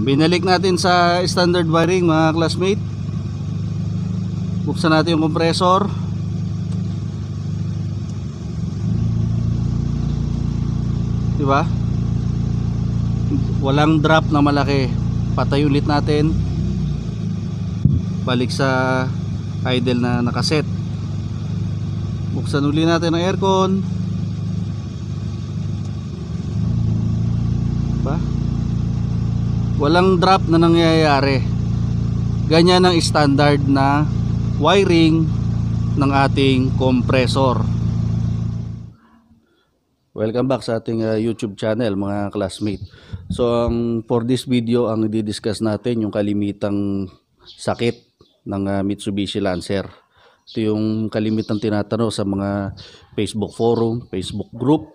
Binalik natin sa standard wiring mga classmate. Buksan natin yung compressor. Diba? Walang drop na malaki. Patay ulit natin. Balik sa idle na nakaset. Buksan ulit natin ang aircon. Diba? Walang drop na nangyayari. Ganyan ang standard na wiring ng ating compressor. Welcome back sa ating YouTube channel mga classmate. So for this video ang i-discuss natin yung kalimitang sakit ng Mitsubishi Lancer. Ito yung kalimitang tinatanong sa mga Facebook forum, Facebook group.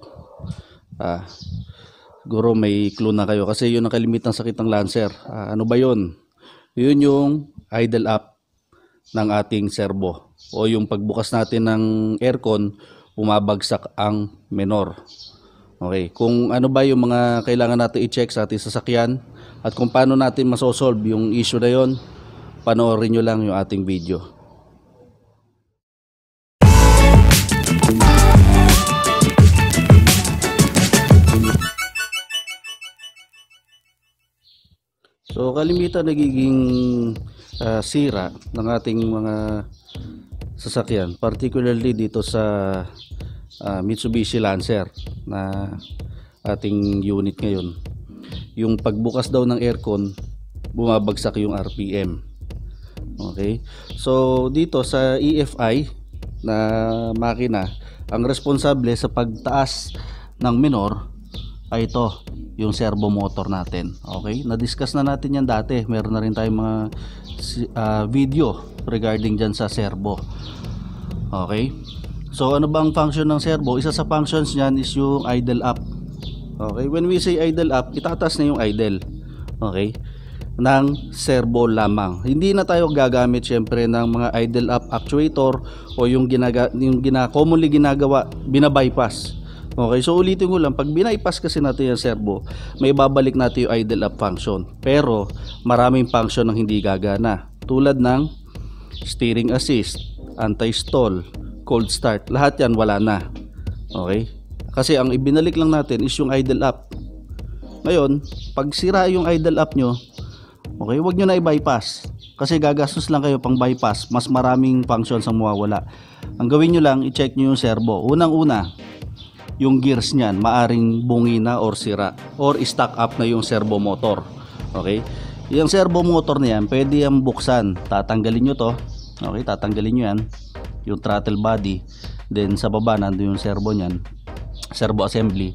Siguro may clue na kayo kasi yun ang kalimitang sakit ng Lancer. Ano ba yun? Yun yung idle up ng ating servo o yung pagbukas natin ng aircon, bumabagsak ang menor. Okay, kung ano ba yung mga kailangan natin i-check sa ating sasakyan at kung paano natin masosolve yung issue na yon, panoorin nyo lang yung ating video. So kalimitan nagiging sira ng ating mga sasakyan, particularly dito sa Mitsubishi Lancer na ating unit ngayon. Yung pagbukas daw ng aircon, bumabagsak yung RPM. Okay, so dito sa EFI na makina, ang responsable sa pagtaas ng menor ay ito, yung servo motor natin. Okay, na-discuss na natin yan dati. Meron na rin tayong mga video regarding dyan sa servo. Okay, so ano bang function ng servo? Isa sa functions niyan is yung idle up. Okay, when we say idle up, itatas na yung idle, okay, ng servo lamang. Hindi na tayo gagamit syempre ng mga idle up actuator o yung commonly ginagawa, binabypass. Okay, so ulitin ko lang, pag binaypass kasi natin yung servo, may babalik natin yung idle up function. Pero maraming function ang hindi gagana. Tulad ng steering assist, anti-stall, cold start, lahat yan wala na. Okay, kasi ang ibinalik lang natin is yung idle up. Ngayon, pag sira yung idle up nyo, okay, wag nyo na i-bypass kasi gagastos lang kayo pang bypass. Mas maraming functions ang mawawala. Ang gawin nyo lang, i-check nyo yung servo. Unang una, yung gears nyan maaring bungi na or sira or stock up na yung servo motor. Okay, yung servo motor na yan pwede yung buksan. Tatanggalin nyo to. Okay, tatanggalin nyo yan, yung throttle body, then sa baba nandun yung servo nyan, servo assembly,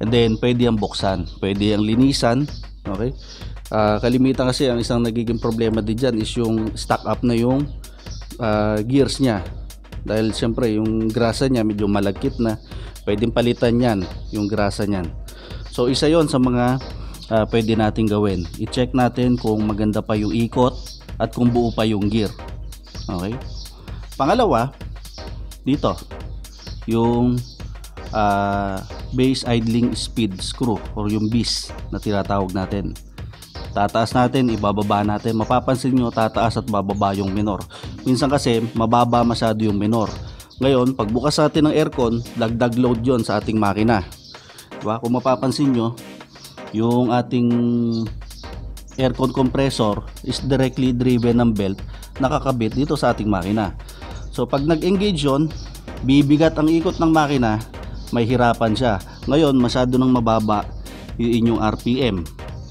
and then pwede yung buksan, pwede yung linisan. Okay, kalimitan kasi ang isang nagiging problema din dyan is yung stock up na yung gears nya, dahil siyempre yung grasa nya medyo malagkit na, pwedeng palitan yan yung grasa nyan. So isa yon sa mga pwede natin gawin. I-check natin kung maganda pa yung ikot at kung buo pa yung gear. Okay, pangalawa dito yung base idling speed screw or yung BIS na tinatawag natin. Tataas natin, ibababa natin. Mapapansin nyo, tataas at bababa yung menor. Minsan kasi mababa masyado yung menor. Ngayon, pagbukas natin ng aircon, dagdag load yon sa ating makina. Diba? Kung mapapansin nyo, yung ating aircon compressor is directly driven ng belt nakakabit dito sa ating makina. So pag nag-engage yon, bibigat ang ikot ng makina, may hirapan siya. Ngayon, masyado nang mababa yung inyong RPM.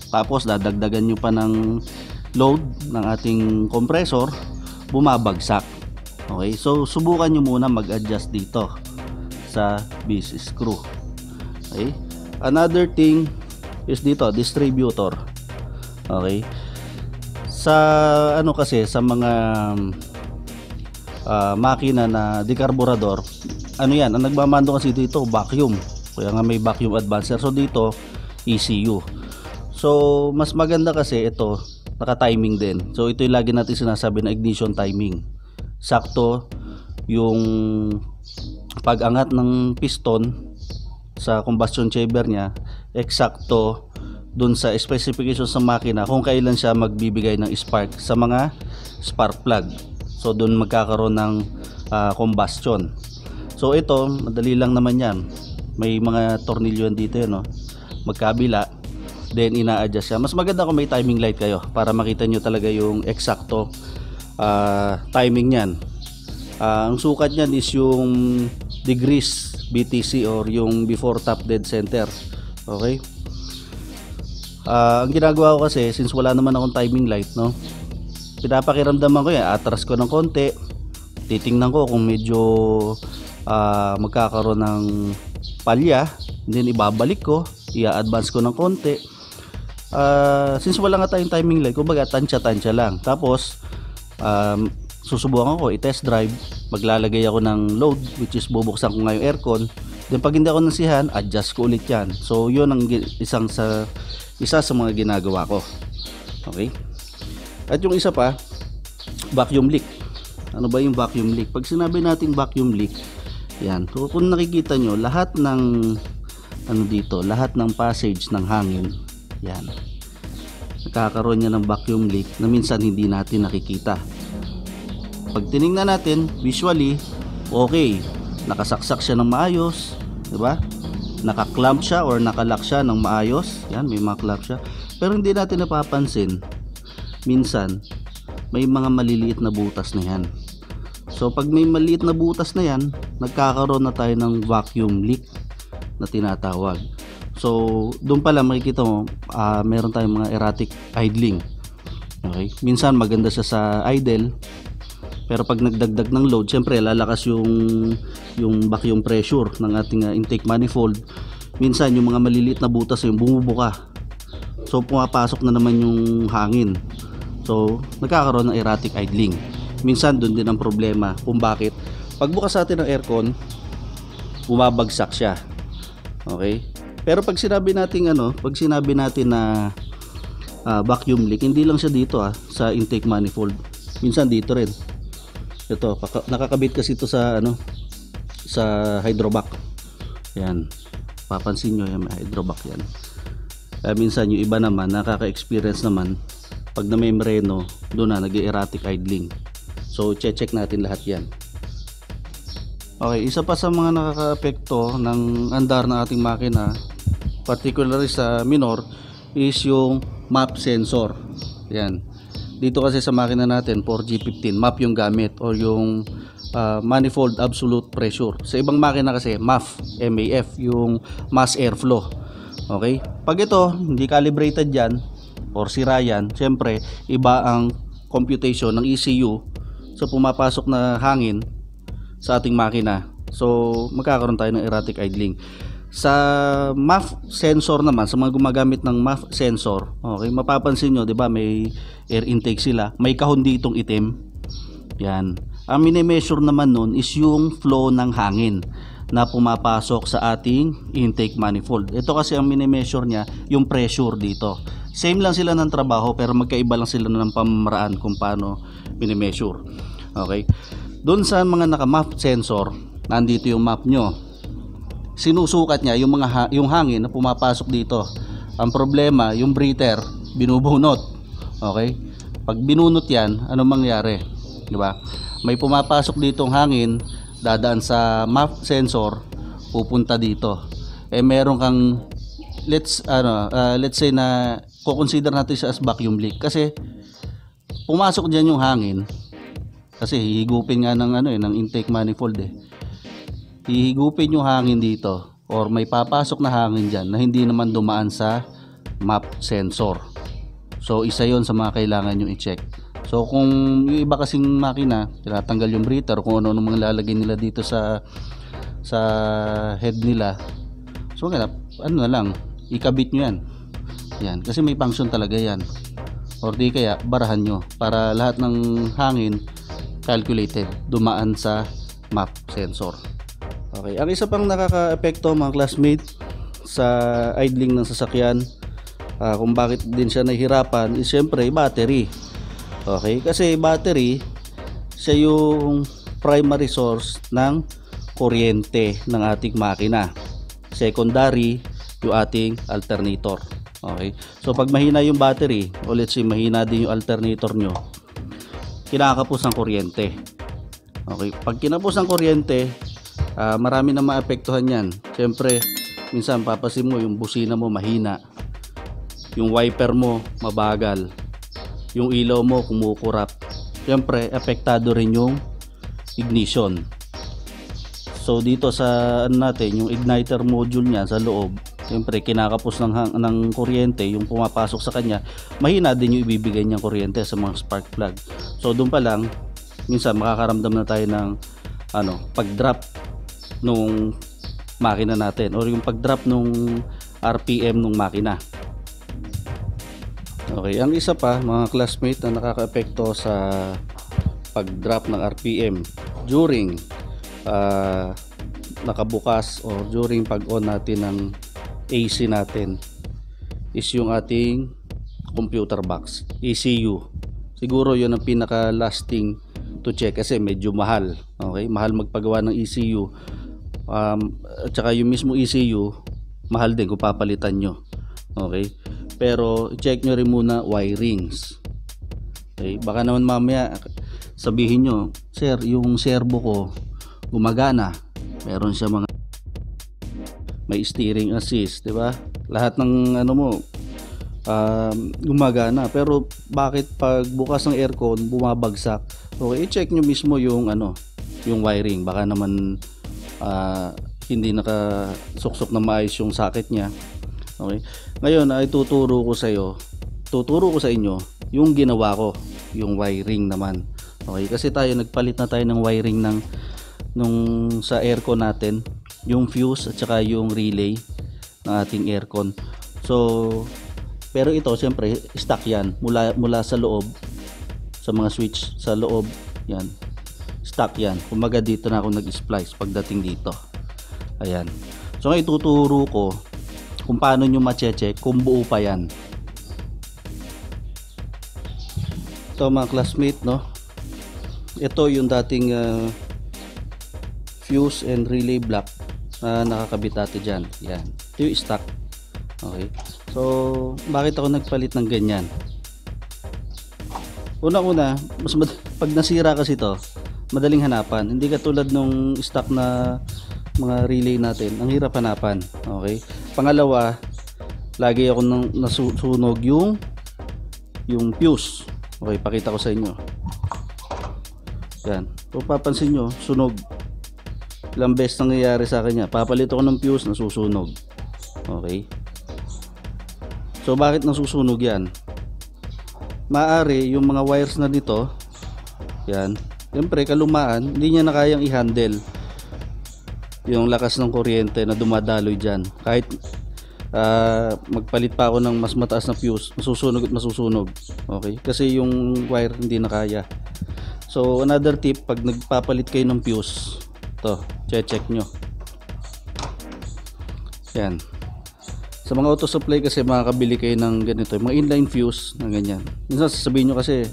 Tapos dadagdagan nyo pa ng load ng ating compressor, bumabagsak. Okay, so subukan nyo muna mag-adjust dito sa BIS screw. Okay, another thing is dito, distributor. Okay, sa ano kasi sa mga makina na dekarburador, ano yan, ang nagmamando kasi dito vacuum, kaya nga may vacuum advancer. So dito ECU. So mas maganda kasi ito naka-timing din. So ito yung lagi natin sinasabi na ignition timing. Sakto yung pag-angat ng piston sa combustion chamber niya, eksakto dun sa specification sa makina kung kailan siya magbibigay ng spark sa mga spark plug. So dun magkakaroon ng combustion. So ito, madali lang naman yan. May mga tornilyo dito yan, no? Magkabila, then ina-adjust siya. Mas maganda kung may timing light kayo para makita nyo talaga yung eksakto timing nyan. Ang sukat nyan is yung degrees BTC or yung before top dead center. Okay? Ang ginagawa ko kasi, since wala naman akong timing light, no, pinapakiramdaman ko yan, atras ko ng konti, titingnan ko kung medyo magkakaroon ng palya, then ibabalik ko, i-advance ko ng konti. Since wala nga tayong timing light, kumbaga tansya-tansya lang. Tapos susubukan ko i-test drive, maglalagay ako ng load, which is bubuksan ko nga yung aircon, then pag hindi ako nasihan, adjust ko ulit yan. So yun ang isa sa mga ginagawa ko. Okay, at yung isa pa, vacuum leak. Ano ba yung vacuum leak? Pag sinabi natin vacuum leak, yan, so kung nakikita nyo, lahat ng lahat ng passage ng hangin, yan, nakakaroon niya ng vacuum leak na minsan hindi natin nakikita. Pag tinignan natin visually, okay, nakasaksak siya ng maayos, di ba? Naka-clamp siya or nakalock siya ng maayos. Yan, may mga clamp siya. Pero hindi natin napapansin, minsan may mga maliliit na butas na yan. So pag may maliit na butas na yan, nagkakaroon na tayo ng vacuum leak na tinatawag. So doon pala makikita mo, meron tayong mga erratic idling. Okay, minsan maganda siya sa idle, pero pag nagdagdag ng load, syempre lalakas yung vacuum pressure ng ating intake manifold. Minsan yung mga maliliit na butas yung bumubuka, so pumapasok na naman yung hangin, so nagkakaroon ng erratic idling. Minsan doon din ang problema kung bakit pagbukas natin ng aircon, bumabagsak siya. Okay, pero pag sinabi natin na vacuum leak, hindi lang siya dito sa intake manifold, minsan dito rin. Ito, nakakabit kasi ito sa sa hydrovac. Yan, papansin nyo, yung hydrovac yan. Minsan yung iba naman nakaka-experience naman pag na may mreno, doon na nag-erratic idling. So check natin lahat yan. Okay, isa pa sa mga nakaka-apekto ng andar ng ating makina, particularly sa minor, is yung MAP sensor. Yan, dito kasi sa makina natin 4G15, MAP yung gamit, or yung manifold absolute pressure. Sa ibang makina kasi MAF, MAF, yung mass airflow. Okay, pag ito hindi calibrated yan or sira yan, syempre iba ang computation ng ECU sa pumapasok na hangin sa ating makina. So magkakaroon tayo ng erratic idling. Sa MAF sensor naman, sa mga gumagamit ng MAF sensor, okay, mapapansin nyo, di ba, may air intake sila, may kahon ditong itim. Yan, ang mini-measure naman nun is yung flow ng hangin na pumapasok sa ating intake manifold. Ito kasi ang mini-measure nya, yung pressure dito. Same lang sila ng trabaho, pero magkaiba lang sila ng pamamaraan kung paano mini-measure. Okay, doon sa mga naka-MAF sensor, nandito yung map nyo, sinusukat niya yung hangin na pumapasok dito. Ang problema, yung breather binubunot. Okay, pag binunot yan, anong mangyari, di ba? May pumapasok ditong hangin, dadaan sa MAF sensor, pupunta dito. Meron kang let's say na ko-consider natin siya as vacuum leak, kasi pumasok diyan yung hangin, kasi hihigupin nga ng intake manifold hihigupin yung hangin dito, or may papasok na hangin dyan na hindi naman dumaan sa MAP sensor. So isa yon sa mga kailangan nyo i-check. So kung yung iba kasing makina, tinatanggal yung breather, kung ano mga lalagay nila dito sa head nila, so na lang, ikabit nyo yan, kasi may function talaga yan, or di kaya barahan nyo para lahat ng hangin calculated dumaan sa MAP sensor. Okay, ang isa pang nakaka-epekto mga classmate sa idling ng sasakyan, kung bakit din siya nahihirapan, is syempre battery. Okay, kasi battery siya yung primary source ng kuryente ng ating makina. Secondary yung ating alternator. Okay? So pag mahina yung battery, o let's say mahina din yung alternator nyo, kinakapos ang kuryente. Okay? Pag kinapos ang kuryente, marami na maapektuhan yan. Siyempre, minsan papasin mo yung busina mo mahina, yung wiper mo mabagal, yung ilaw mo kumukurap. Siyempre, apektado rin yung ignition. So dito sa natin, yung igniter module niya sa loob, siyempre kinakapos ng kuryente yung pumapasok sa kanya, mahina din yung ibibigay niyang kuryente sa mga spark plug. So doon pa lang minsan makakaramdam na tayo ng pag-drop nung makina natin, or yung pag-drop nung RPM nung makina. Okay, ang isa pa mga classmate na nakakaapekto sa pag-drop ng RPM during nakabukas o during pag-on natin ng AC natin is yung ating computer box, ECU. Siguro yun ang pinaka lasting to check kasi medyo mahal. Okay, mahal magpagawa ng ECU. At saka yung mismo ECU mahal din kung papalitan nyo. Okay, pero check nyo rin muna wirings. Okay, baka naman mamaya sabihin nyo, sir, yung servo ko gumagana, meron siya mga may steering assist, di ba? Lahat ng gumagana, pero bakit pag bukas ng aircon bumabagsak? Okay, i-check nyo mismo yung yung wiring, baka naman hindi nakasuksok na maayos yung socket niya. Okay, ngayon ay tuturo ko sa inyo yung ginawa ko, yung wiring naman. Okay, kasi nagpalit na tayo ng wiring nung sa aircon natin, yung fuse at saka yung relay ng ating aircon. So pero ito siyempre stock yan mula sa loob, sa mga switch sa loob yan, stock yan. Kumaga dito na ako nag-splice pagdating dito. Ayan, so ngayon tuturo ko kung paano nyo ma-check kung buo pa yan. So mga classmate, ito yung dating fuse and relay block na nakakabit natin dyan. Yan, ito yung stock. Okay, so bakit ako nagpalit ng ganyan? Una pag nasira kasi to, madaling hanapan, hindi katulad nung stock na mga relay natin, ang hirap hanapan. Okay, pangalawa, lagi ako nasusunog yung fuse. Okay, pakita ko sa inyo. Yan, kung papansin nyo, sunog. Ilang beses nangyayari sa akin yan, papalit ako ng fuse, nasusunog. Okay, so bakit nasusunog yan? Maaari yung mga wires na dito, yan, siyempre kalumaan, hindi niya na kayang i-handle yung lakas ng kuryente na dumadaloy dyan. Kahit magpalit pa ako ng mas mataas na fuse, masusunog at masusunog. Okay, kasi yung wire hindi na kaya. So another tip, pag nagpapalit kayo ng fuse, to check nyo yan. Sa mga auto supply kasi makakabili kayo ng ganito, mga inline fuse na ganyan. Minsan sasabihin nyo kasi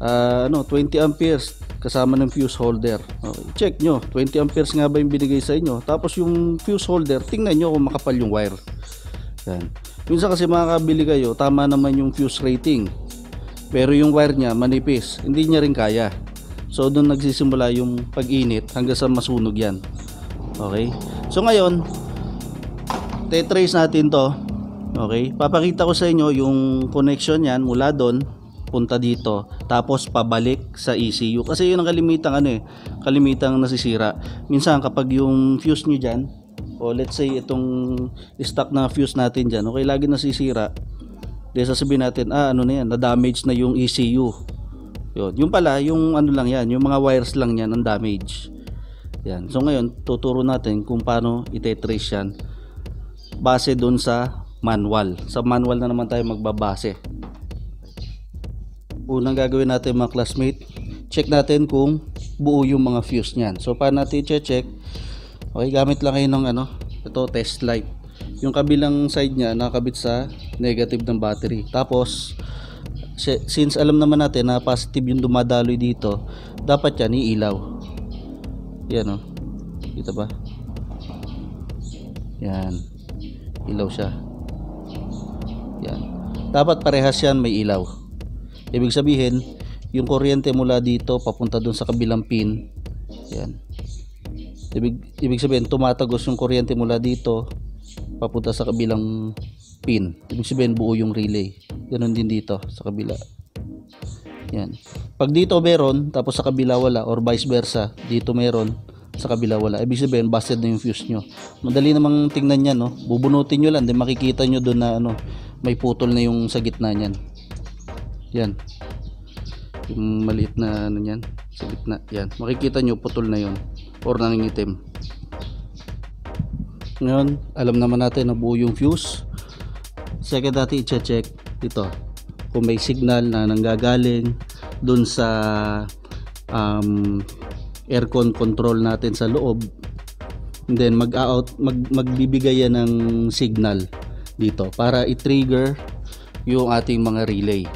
20 amperes kasama ng fuse holder. Okay, check nyo, 20 amperes nga ba yung binigay sa inyo? Tapos yung fuse holder, tingnan nyo kung makapal yung wire. Yan. Minsan kasi makakabili kayo, tama naman yung fuse rating, pero yung wire nya manipis, hindi nya rin kaya. So doon nagsisimula yung pag-init hanggang sa masunog yan. Okay, so ngayon tetrace natin to. Okay, papakita ko sa inyo yung connection yan mula doon punta dito, tapos pabalik sa ECU, kasi yun ang kalimitang nasisira. Minsan kapag yung fuse nyo dyan, o let's say itong stock na fuse natin dyan, okay, lagi nasisira, dahil sasabihin natin na damage na yung ECU. Yung pala yung lang yan, yung mga wires lang yan ang damage yan. So ngayon tuturo natin kung paano itetrace yan base doon sa manual. Sa manual na naman tayo magbabase. Unang gagawin natin mga classmate, check natin kung buo yung mga fuse niyan. So paano natin i-check? Okay, gamit lang kayo ng ito, test light. Yung kabilang side niya nakakabit sa negative ng battery. Tapos since alam naman natin na positive yung dumadaloy dito, dapat yan iilaw. Yan kita ba? Yan, ilaw siya. dapat parehas yan may ilaw. Ibig sabihin, yung kuryente mula dito papunta dun sa kabilang pin. Yan. Ibig sabihin, tumatagos yung kuryente mula dito papunta sa kabilang pin. Ibig sabihin, buo yung relay. Ganon din dito sa kabila. Yan. Pag dito meron, tapos sa kabila wala, or vice versa, dito meron, sa kabila wala, ibig sabihin, busted na yung fuse nyo. Madali namang tingnan yan, no? Bubunutin nyo lang, then makikita nyo doon na ano, may putol na yung sa gitna nyan. Yan. Yung maliit na ano yan, sa gitna. Yan. Makikita nyo, putol na yun. Or nangingitim. Ngayon, alam naman natin na buo yung fuse. Second natin i-check dito kung may signal na nanggagaling dun sa aircon control natin sa loob, and then magbibigay yan ng signal dito para i-trigger yung ating mga relay.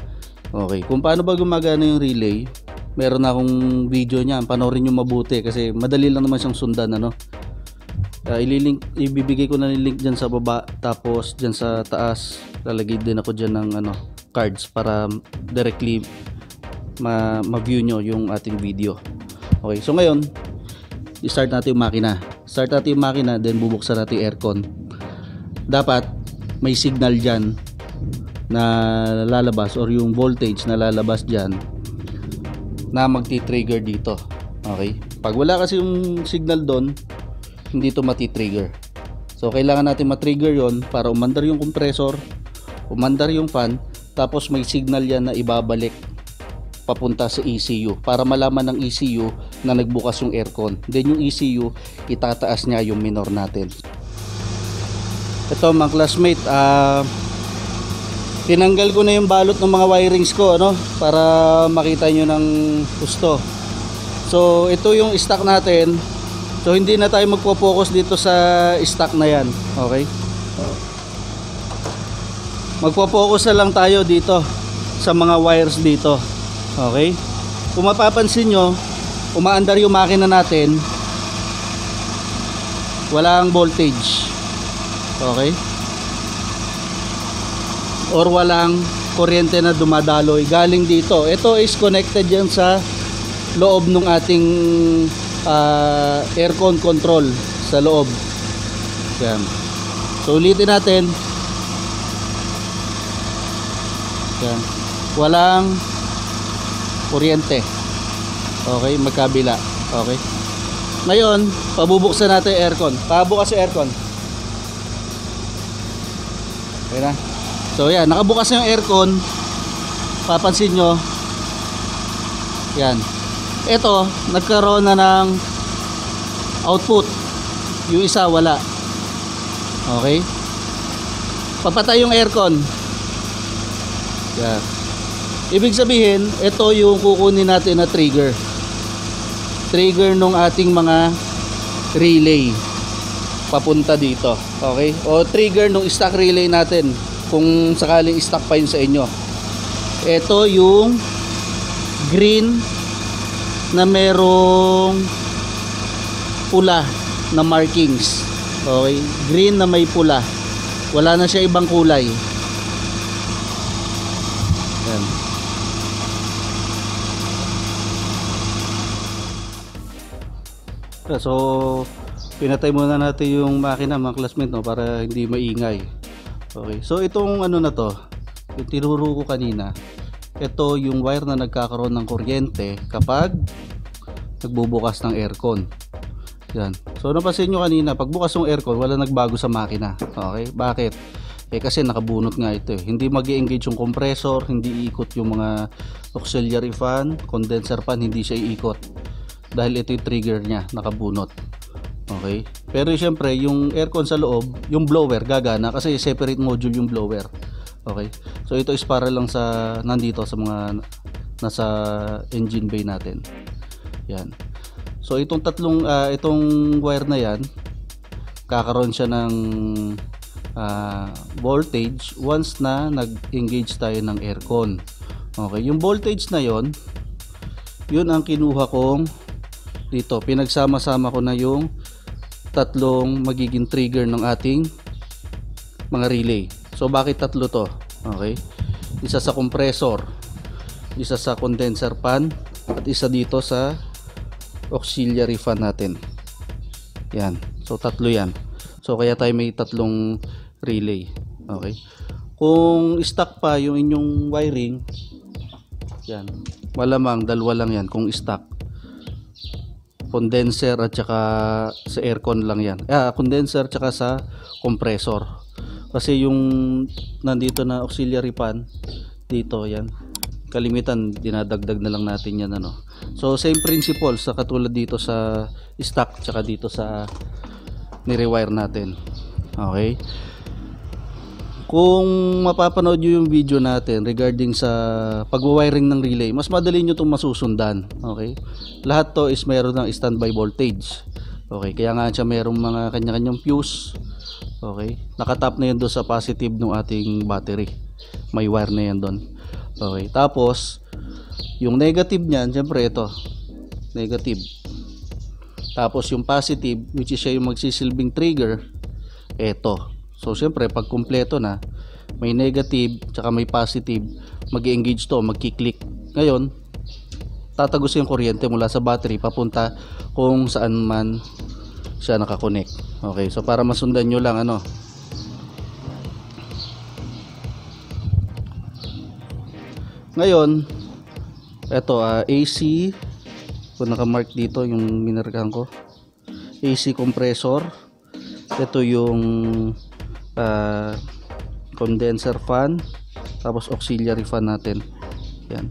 Okay, kung paano ba gumagana yung relay, meron na akong video niyan, panoorin nyo mabuti kasi madali lang naman siyang sundan, ano. Ibibigay ko na yung link dyan sa baba, tapos dyan sa taas lalagay din ako dyan ng ano, cards para directly ma-view nyo yung ating video. Okay, so ngayon i-start natin yung makina. Start natin yung makina, then bubuksan natin yung aircon. Dapat may signal dyan na lalabas, or yung voltage na lalabas dyan na magti-trigger dito. Okay, pag wala kasi yung signal doon, hindi to mati-trigger. So kailangan natin ma-trigger yon para umandar yung compressor, umandar yung fan, tapos may signal yan na ibabalik papunta sa ECU para malaman ng ECU na nagbukas yung aircon. Then yung ECU, itataas niya yung minor natin. Ito mga classmate, tinanggal ko na yung balot ng mga wirings ko, ano, para makita nyo ng gusto. So ito yung stock natin. So hindi na tayo magpo-focus dito sa stock na yan. Okay, magpo-focus na lang tayo dito sa mga wires dito. Okay, kung mapapansin nyo, umaandar yung makina natin, walang voltage. Okay, or walang kuryente na dumadaloy galing dito. Ito is connected yan sa loob ng ating aircon control sa loob. Yan. So ulitin natin. Yan. Walang kuryente. Okay, magkabila. Okay. Ngayon, pabubuksan natin yung aircon. Pabukas yung aircon. Okay na. So yan, nakabukas na yung aircon. Papansin nyo, yan, ito nagkaroon na ng output. Yung isa wala. Okay, papatay yung aircon. Yan. Ibig sabihin, ito yung kukunin natin na trigger nung ating mga relay papunta dito. Okay, o trigger nung stock relay natin kung sakaling stock pa yun sa inyo. Ito yung green na merong pula na markings. Okay, green na may pula, wala na siya ibang kulay. Yan. So pinatay muna natin yung makina mga classmate, no, para hindi maingay. Okay, so itong ano na to, yung tinuro ko kanina, ito yung wire na nagkakaroon ng kuryente kapag nagbubukas ng aircon. Yan. So napansin nyo kanina, pagbukas ng aircon, wala nagbago sa makina. Okay, bakit? Kasi nakabunot nga ito eh. Hindi mag-i-engage yung compressor, hindi iikot yung mga auxiliary fan, condenser fan, hindi siya iikot dahil ito yung trigger niya, nakabunot. Okay, pero syempre yung aircon sa loob, yung blower gagana kasi separate module yung blower. Okay, so ito is para lang sa nandito sa mga nasa engine bay natin. Yan. So itong itong wire na yan, kakaroon siya ng voltage once na nag-engage tayo ng aircon. Okay, yung voltage na yon, yun ang kinuha kong dito. Pinagsama-sama ko na yung tatlong magiging trigger ng ating mga relay. So bakit tatlo to? Okay, isa sa compressor, isa sa condenser fan, at isa dito sa auxiliary fan natin. Yan. So tatlo yan. So kaya tayo may tatlong relay. Okay. Kung stock pa yung inyong wiring, yan, malamang dalawa lang yan kung stock. Condenser at saka sa aircon lang yan. Condenser at saka sa compressor. Kasi yung nandito na auxiliary fan dito, yan, kalimitan dinadagdag na lang natin yan, ano. So same principle sa katulad dito sa stock tsaka dito sa ni-rewire natin. Okay. Kung mapapanood nyo yung video natin regarding sa pag-wiring ng relay, mas madali nyo itong masusundan. Okay? Lahat to is meron ng standby voltage. Okay? Kaya nga siya merong mga kanya-kanyang fuse. Okay? Nakatap na yun doon sa positive ng ating battery. May wire na yan doon. Okay? Tapos, yung negative niyan, syempre ito. Negative. Tapos yung positive, which is siya yung magsisilbing trigger, ito. So syempre pag kumpleto na, may negative tsaka may positive, mag-engage to, magki-click. Ngayon, tatagos yung kuryente mula sa battery papunta kung saan man siya nakakonect. Okay, so para masundan nyo lang, ano. Ngayon, eto AC, kung naka-mark dito yung minarkahan ko, AC compressor. Ito yung condenser fan, tapos auxiliary fan natin. Yan.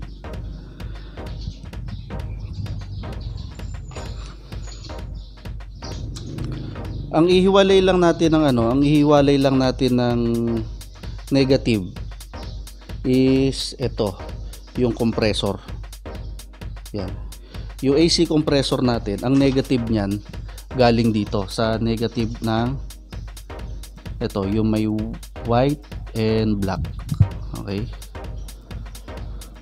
Ang ihiwalay lang natin ng ang ihiwalay lang natin ng negative is ito, yung compressor. Yan. Yung AC compressor natin, ang negative niyan galing dito sa negative ng ito, yung may white and black. Okay,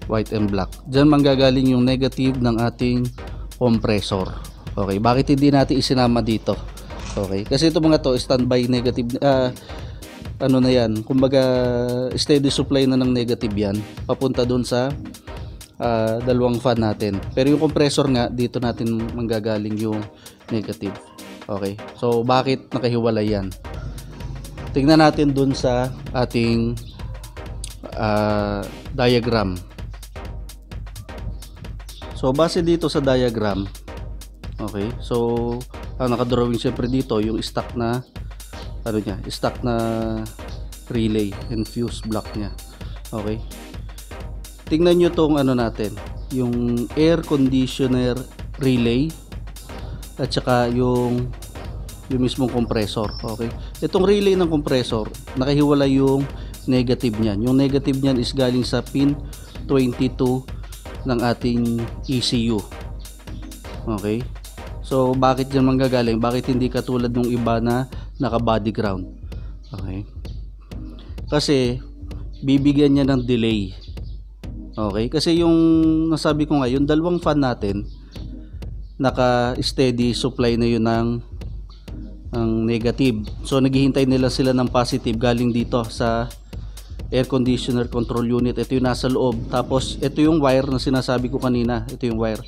white and black, dyan manggagaling yung negative ng ating compressor. Okay, bakit hindi natin isinama dito? Okay, kasi ito mga to standby negative, ano na yan, kumbaga steady supply na ng negative yan papunta dun sa dalawang fan natin. Pero yung compressor nga, dito natin manggagaling yung negative. Okay, so bakit nakahiwalay yan? Tingnan natin dun sa ating diagram. So base dito sa diagram, okay, so ang nakadrawing syempre dito yung stock na stock na relay and fuse block nya. Okay, tingnan nyo tong natin, yung air conditioner relay at saka yung mismong compressor. Okay, itong relay ng compressor, nakahiwalay yung negative niyan. Yung negative niyan is galing sa pin 22 ng ating ECU. Okay, so bakit yan manggagaling? Bakit hindi katulad ng iba na naka body ground? Okay, kasi bibigyan niya ng delay. Okay, kasi yung nasabi ko nga, yung dalawang fan natin naka steady supply na yun ng negative. So naghihintay nila sila ng positive galing dito sa air conditioner control unit. Ito yung nasa loob. Tapos ito yung wire na sinasabi ko kanina. Ito yung wire.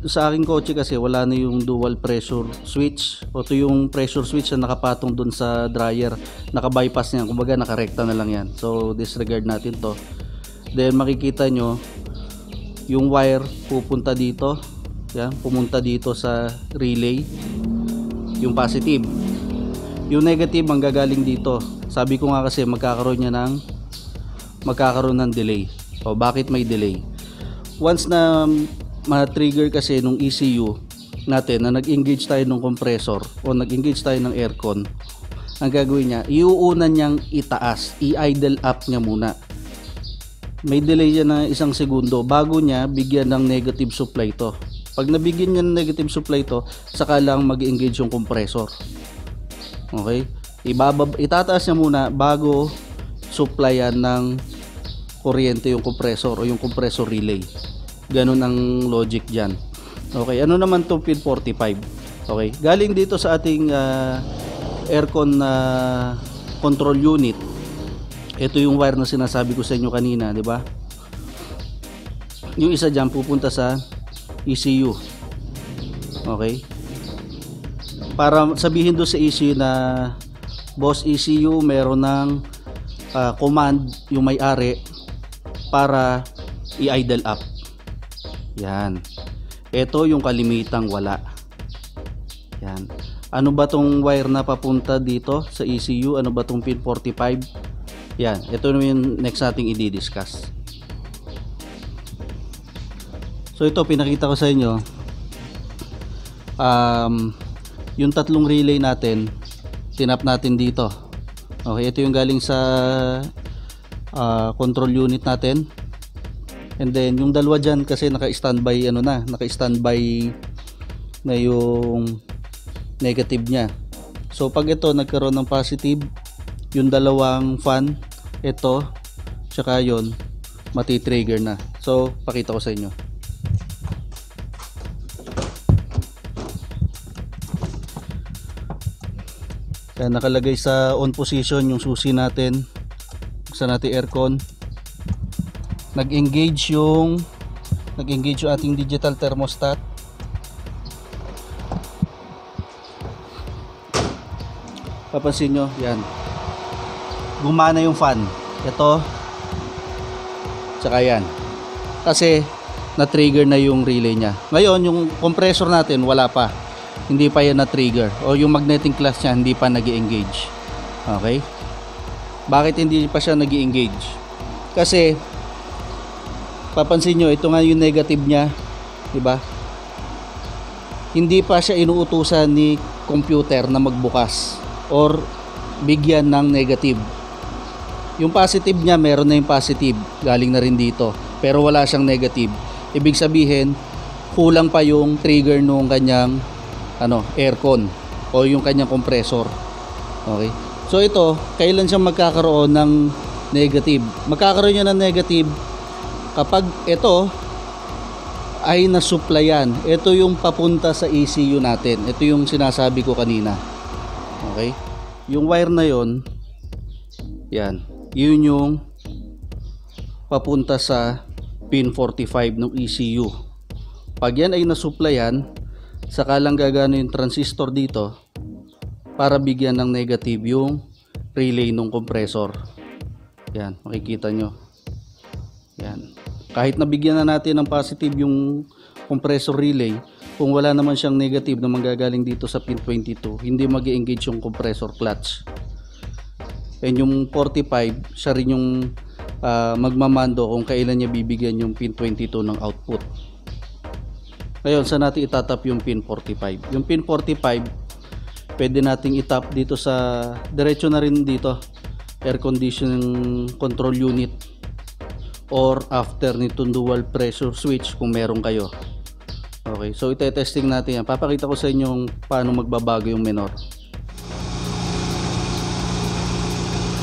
Sa aking kotse kasi wala na yung dual pressure switch. Ito yung pressure switch na nakapatong dun sa dryer. Naka-bypass niyan. Kumbaga nakarekta na lang yan. So disregard natin to. Then makikita nyo yung wire pupunta dito. Yan, pumunta dito sa relay. Yung positive, yung negative manggagaling dito. Sabi ko nga kasi magkakaroon ng delay. O bakit may delay? Once na ma-trigger kasi nung ECU natin na nag-engage tayo ng compressor o nag-engage tayo ng aircon, ang gagawin niya, iuunan niyang itaas, i-idle up niya muna. May delay yan na 1 segundo bago niya bigyan ng negative supply to. Pag nabigyan niya ng negative supply to, saka lang mag-engage yung compressor. Okay? Itataas niya muna bago supplyan ng kuryente yung compressor o yung compressor relay. Ganun ang logic dyan. Okay, ano naman itong pin 45? Okay, galing dito sa ating aircon control unit. ito yung wire na sinasabi ko sa inyo kanina, di ba? Yung isa dyan pupunta sa ECU. Okay? Para sabihin doon sa ECU na boss ECU, meron ng command yung may-ari para i-idle up. Yan. Ito yung kalimitang wala. Yan. Ano ba tong wire na papunta dito sa ECU? Ano ba tong pin 45? Yan. Ito yung next nating i-discuss. So ito pinakita ko sa inyo. Yung tatlong relay natin, tinap natin dito. Okay, ito yung galing sa control unit natin. And then yung dalawa dyan kasi naka-standby naka-standby na yung negative nya. So pag ito nagkaroon ng positive, yung dalawang fan, ito tsaka yon, mati-trigger na. So pakita ko sa inyo. Kaya nakalagay sa on position yung susi natin. Buksan natin aircon. Nag-engage yung ating digital thermostat. Papansin nyo, yan. Gumana yung fan. Ito. Tsaka yan. Kasi na-trigger na yung relay nya. Ngayon, yung compressor natin wala pa. Hindi pa yan na-trigger. O yung magnetic class nya hindi pa nag-engage. Okay? Bakit hindi pa siya nag-engage? Kasi papansin nyo, ito nga yung negative nya, diba? Hindi pa siya inuutusan ni computer na magbukas or bigyan ng negative. Yung positive nya, meron na yung positive, galing na rin dito, pero wala siyang negative. Ibig sabihin, kulang pa yung trigger nung kanyang aircon o yung kanyang compressor. Okay? So ito, kailan siya magkakaroon ng negative? Magkakaroon niya ng negative kapag ito ay nasupplyan. Ito yung papunta sa ECU natin. Ito yung sinasabi ko kanina. Okay? Yung wire na yon, yan. Yun yung papunta sa pin 45 ng ECU. Pag yan ay nasupplyan, saka lang gagana yung transistor dito para bigyan ng negative yung relay ng compressor. Yan, makikita nyo. Yan. Kahit nabigyan na natin ng positive yung compressor relay, kung wala naman siyang negative na manggagaling dito sa pin 22, hindi mag-engage yung compressor clutch. And yung 45, siya rin yung magmamando kung kailan niya bibigyan yung pin 22 ng output. Ngayon, saan natin itatap yung pin 45? Yung pin 45, pwede nating itap dito sa, diretso na rin dito, air conditioning control unit, or after nitong dual pressure switch kung meron kayo. Okay, so ite-testing natin yan. Papakita ko sa inyo paano magbabago yung menor.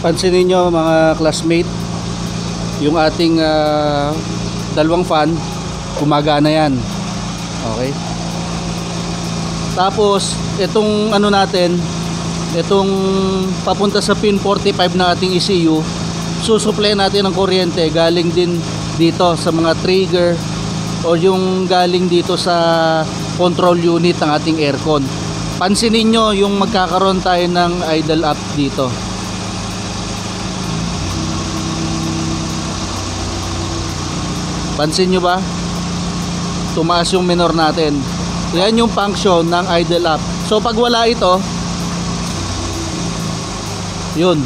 Pansinin nyo mga classmate, yung ating dalawang fan, gumagana yan. Okay. Tapos itong natin, itong papunta sa pin 45 na ating ECU, susupply natin ng kuryente galing din dito sa mga trigger o yung galing dito sa control unit ng ating aircon. Pansinin nyo yung magkakaroon tayo ng idle up dito. Pansin nyo ba? Tumaas yung minor natin. Yan yung function ng idle up. So pag wala ito, yun,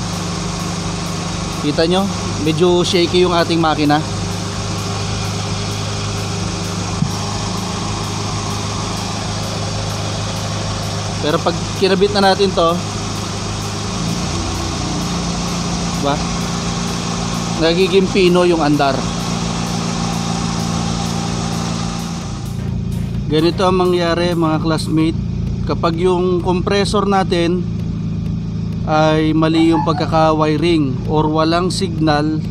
kita nyo, medyo shaky yung ating makina. Pero pag kinabit na natin to, diba, nagiging pino yung andar. Ganito ang mangyari mga classmate kapag yung compressor natin ay mali yung pagkaka-wiring or walang signal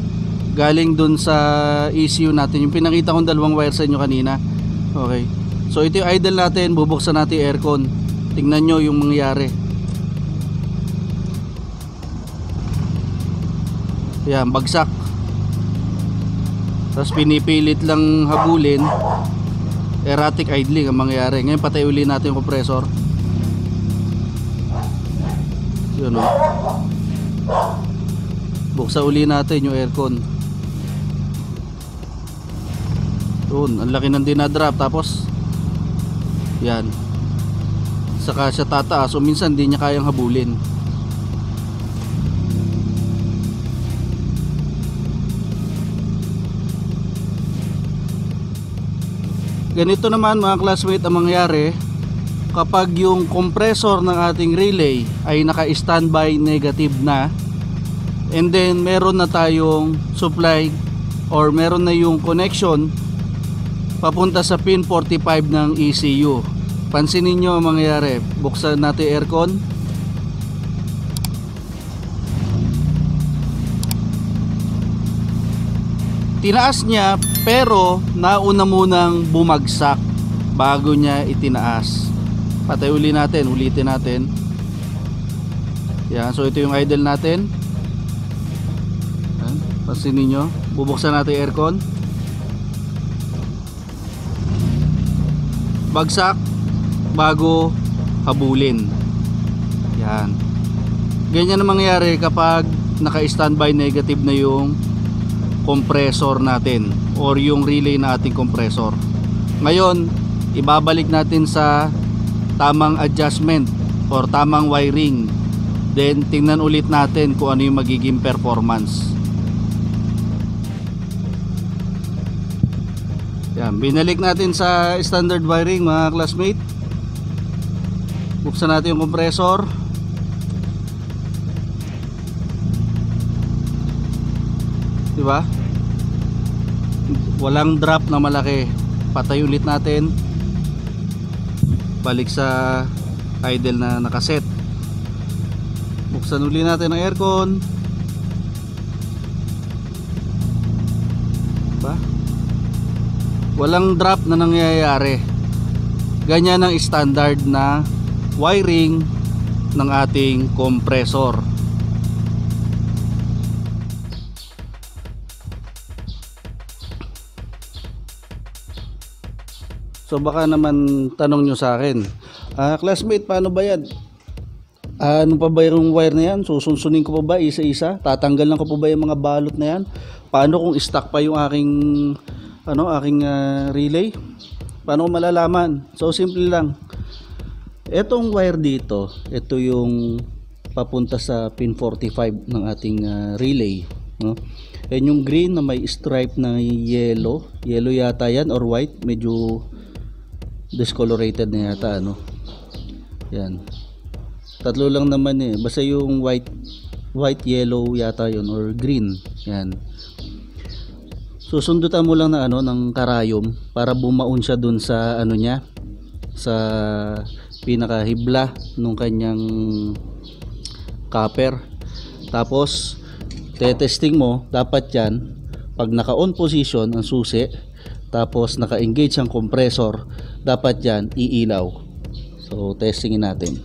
galing dun sa ECU natin. Yung pinakita kong dalawang wire sa inyo kanina. Okay. So ito yung idle natin, bubuksan natin aircon. Tingnan nyo yung mangyari. Yan, bagsak. Tapos pinipilit lang habulin, erratic idling ang mangyayari. Ngayon patay uli natin yung compressor. Yun o. Buksan uli natin yung aircon. Yun, ang laki ng dinadrop. Tapos yan, saka siya tataas o minsan hindi niya kayang habulin. Ganito naman mga classmate ang mangyayari kapag yung compressor ng ating relay ay naka-standby negative na, and then meron na tayong supply or meron na yung connection papunta sa pin 45 ng ECU. Pansinin nyo ang mangyayari. Buksan natin aircon. Tinaas niya pero nauna munang bumagsak bago niya itinaas. Patay uli natin, ulitin natin. Yan, so ito yung idle natin. Yan, pansinin nyo. Bubuksan natin aircon. Bagsak bago habulin. Yan. Ganyan ang mangyayari kapag naka-standby negative na yung compressor natin or yung relay na ating compressor. Ngayon, ibabalik natin sa tamang adjustment or tamang wiring. Then tingnan ulit natin kung ano yung magiging performance. Yan, binalik natin sa standard wiring mga classmate. Buksan natin yung compressor. Diba? Walang drop na malaki. Patay ulit natin. Balik sa idle na nakaset. Buksan ulit natin ang aircon. Diba? Walang drop na nangyayari. Ganyan ang standard na wiring ng ating compressor. So baka naman tanong nyo sa akin, classmate, paano ba yan? Ano pa ba yung wire na yan? Susunsunin ko pa ba isa-isa? Tatanggalan ko pa ba yung mga balot na yan? Paano kung stuck pa yung aking relay? Paano ko malalaman? So simple lang. Etong wire dito, ito yung papunta sa pin 45 ng ating relay, no? And yung green na may stripe na yellow yata yan or white, medyo discolorated na yata, ano. Yan. Tatlo lang naman eh. Basta yung white, yellow yata yun or green. Yan. Susundutan mo lang na ng karayom para bumaon siya dun sa niya, sa pinakahibla nung kanyang copper. Tapos testing mo, dapat yan pag naka on position ang susi, tapos naka-engage ang compressor, dapat yan iilaw. So testingin natin.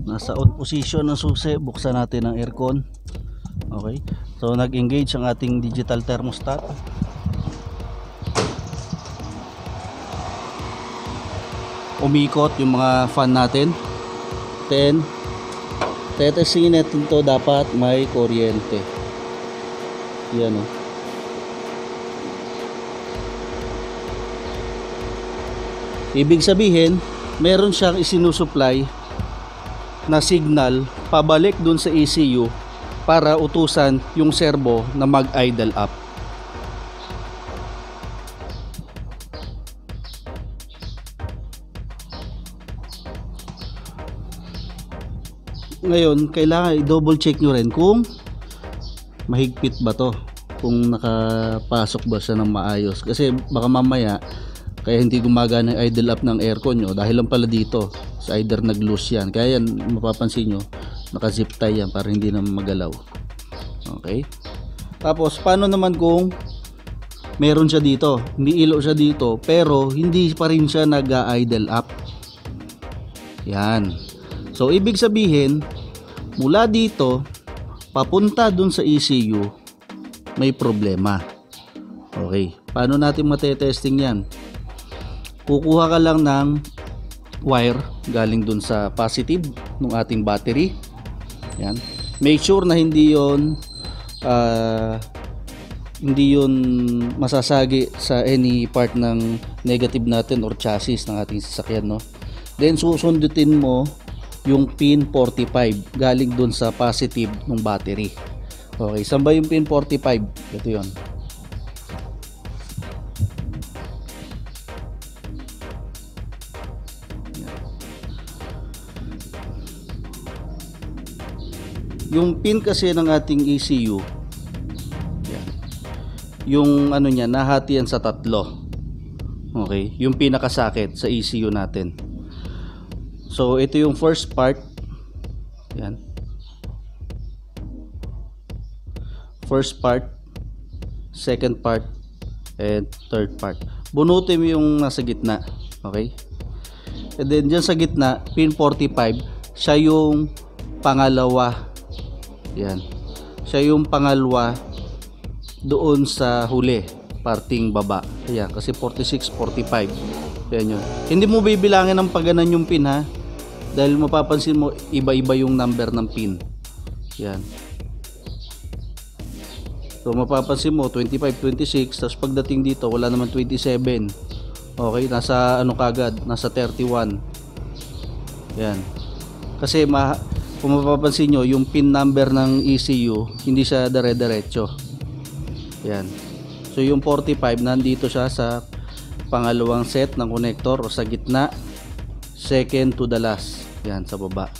Nasa on position ang susi, buksan natin ang aircon. Okay, so nag-engage ang ating digital thermostat. Umikot yung mga fan natin. Then tetestingin natin to, dapat may kuryente. Yan o. Ibig sabihin, meron siyang isinusupply na signal pabalik dun sa ECU para utusan yung servo na mag-idle up. Ngayon, kailangan i-double check nyo rin kung mahigpit ba to, kung nakapasok ba siya ng maayos, kasi baka mamaya kaya hindi gumagana yung idle up ng aircon nyo dahil lang pala dito sa either nag-loose yan. Kaya yan, mapapansin nyo, naka-zip tie yan para hindi na magalaw. Okay, tapos paano naman kung meron siya dito, hindi ilo siya dito pero hindi pa rin siya nag-idle up? Yan. So ibig sabihin, Mula dito papunta dun sa ECU may problema. Okay, paano natin matetesting yan? Kukuha ka lang ng wire galing dun sa positive ng ating battery. Yan. Make sure na hindi yon masasagi sa any part ng negative natin or chassis ng ating sasakyan, no? Then susundutin mo yung pin 45 galing dun sa positive ng battery. Okay, saan ba yung pin 45? Ito yon. Yung pin kasi ng ating ECU, yan, yung ano niya, nahati yan sa tatlo. Okay, yung pinakasakit sa ECU natin. So ito yung first part, yan, first part, second part, and third part. Bunutin mo yung nasa gitna. Okay, and then dyan sa gitna, pin 45, siya yung pangalawa. Yan, siya yung pangalawa doon sa huli, parting baba. Ayan, kasi 46, 45. Yan yun. Hindi mo bibilangin ng pagganan yung pin, ha, dahil mapapansin mo iba-iba yung number ng pin. Yan. So mapapansin mo 25, 26, tapos pagdating dito wala naman 27. Okay, nasa ano kagad, nasa 31. Yan. Kasi kung mapapansin nyo, yung pin number ng ECU hindi siya dire-diretso. Yan. So yung 45 nandito siya sa pangalawang set ng connector o sa gitna, second to the last. Yan, sa baba.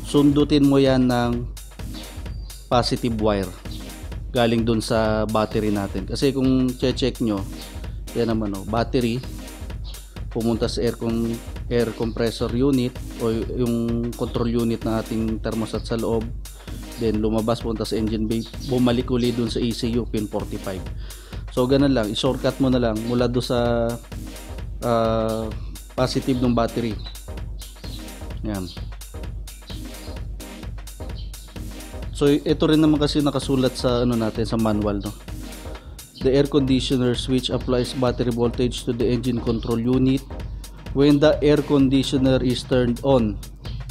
Sundutin mo yan ng positive wire galing dun sa battery natin. Kasi kung check nyo, yan naman, oh, battery pumunta sa air compressor unit o yung control unit ng ating thermostat sa loob, then lumabas, punta sa engine bay, bumalik uli dun sa ECU pin 45. So ganun lang, i-shortcut mo na lang mula do sa positive ng battery. Yan. So ito rin naman kasi nakasulat sa ano natin, sa manual, no? The air conditioner switch applies battery voltage to the engine control unit when the air conditioner is turned on.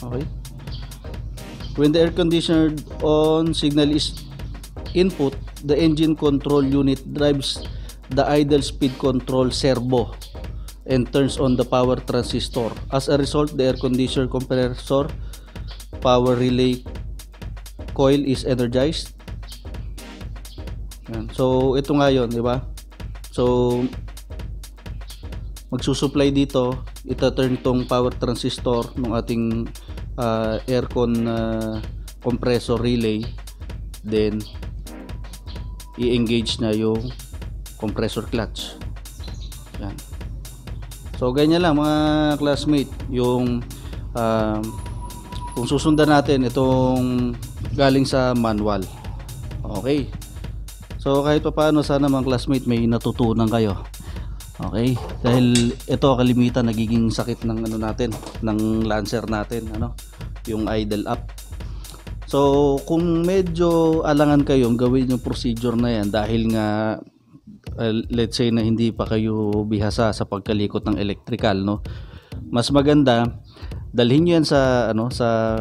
Okay? When the air conditioner on signal is input, the engine control unit drives the idle speed control servo and turns on the power transistor. As a result, the air conditioner compressor power relay coil is energized. Yan. So ito nga yun, di ba? So magsusupply dito, ita-turn tong power transistor ng ating aircon compressor relay, then i-engage na yung compressor clutch. Yan. So ganyan lang mga classmate, yung kung susundan natin itong galing sa manual. Okay. So kahit pa paano, sana mga classmate may natutunan kayo. Okay? Dahil ito kalimitan nagiging sakit ng ano natin, ng Lancer natin, ano, yung idle up. So kung medyo alangan kayo gawin yung procedure na yan, dahil nga let's say na hindi pa kayo bihasa sa pagkalikot ng electrical, no, mas maganda dalhin nyo yan sa ano, sa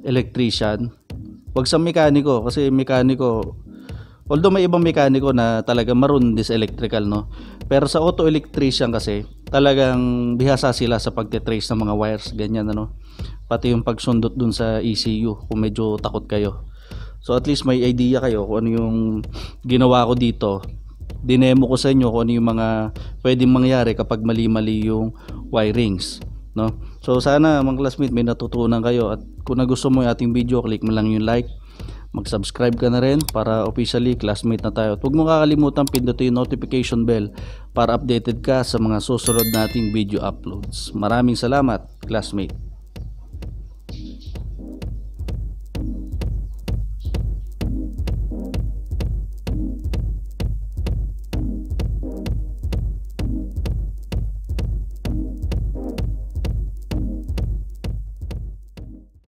electrician, wag sa mekaniko. Kasi mekaniko, although may ibang mekaniko na talaga marunong din sa electrical, no, pero sa auto electrician kasi talagang bihasa sila sa pagte-trace ng mga wires, ganyan, ano, pati yung pagsundot dun sa ECU kung medyo takot kayo. So at least may idea kayo kung ano yung ginawa ko dito. Dinemo ko sa inyo kung ano yung mga pwedeng mangyari kapag mali-mali yung wirings, no. So sana mga classmate may natutunan kayo, at kung nagustuhan mo yung ating video, click mo lang yung like, mag-subscribe ka na rin para officially classmate na tayo. At huwag mo kakalimutan pindutin yung notification bell para updated ka sa mga susunod nating video uploads. Maraming salamat, classmate.